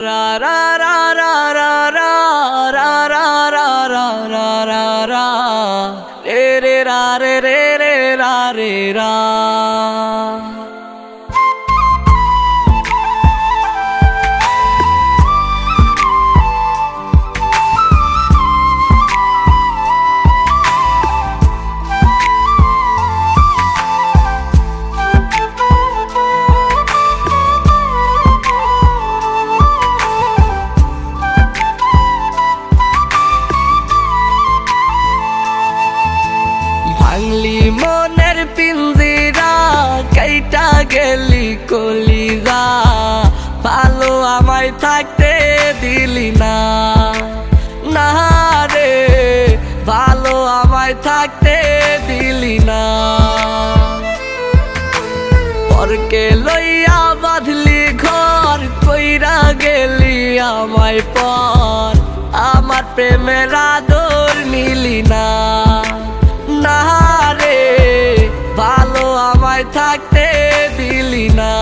ra ra ra ra ra ra ra ra ra ra ra ra ra re re ra re re re ra re ra মনের পিঞ্জিরা কাইটা গেলি কলিজা ভালো আমায় থাকতে দিলি না না রে ভালো আমায় থাকতে দিলি না পরকে লইয়া বাঁধলি ঘর কইরা গেলি আমায় পর আমার প্রেমের আদর নিলি না না রে ভালো আমায় থাকতে দিলি না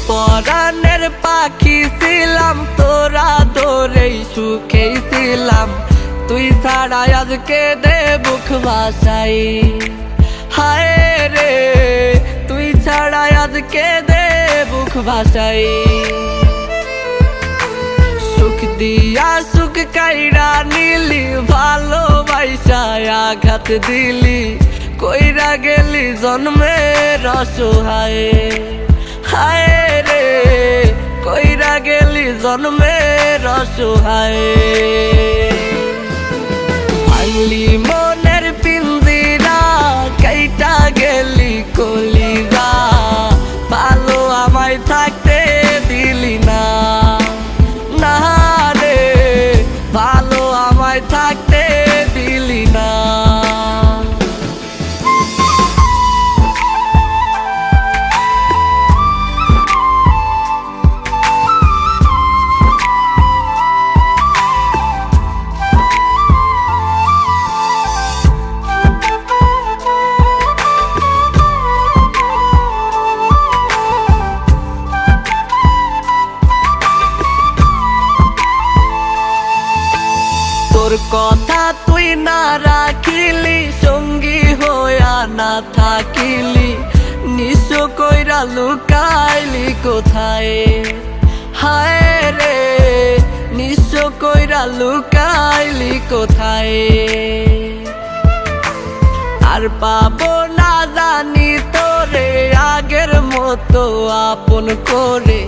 পরাণের পাখি ছিলাম তোরা তোরেই সুখেই ছিলাম তুই ছাড়া আজকে দে বুক ভাসাই হায় রে তুই ছাড়া আজকে দে বুক ভাসাই সুখ দিয়া সুখ কাইরা নিলি ভালোবাসায় আঘাত দিলি কইরা গেলি জন্মের অসহায় হায় রে কইরা গেলি জন্মের অসহায় ভাঙলি মনের পিঞ্জিরা কাইটা গেলি কলিজা ভালো আমায় থাকতে দিলি না না রে ভালো আমায় থাকতে দিলি না তোর কথা তুই না রাখিলি সঙ্গী হইয়া না থাকিলি নিঃস কইরা লুকাইলি কোথায় হায় রে নিঃস কইরা লুকাইলি কোথায় আর পাবো না জানি তোরে আগের মতো আপন করে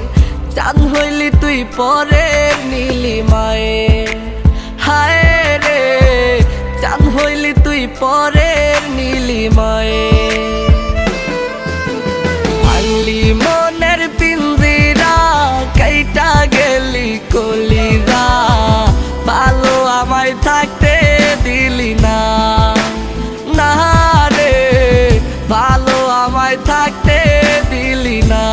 চাঁদ হইলি তুই পরের নীলিমায় হায় রে চাঁদ হইলি তুই পরের নীলিমায় ভাঙলি মনের পিঞ্জিরা কাইটা গেলি কলিজা ভালো আমায় থাকতে দিলি না না রে ভালো আমায় থাকতে দিলি না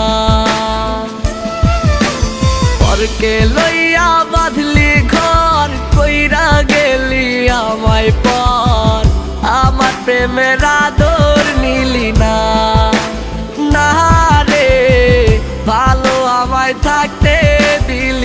পরকে লইয়া বাঁধলি ঘর কইরা গেলি আমায় পর আমার প্রেমের আদর নিলি না না রে ভালো আমায় থাকতে দিলি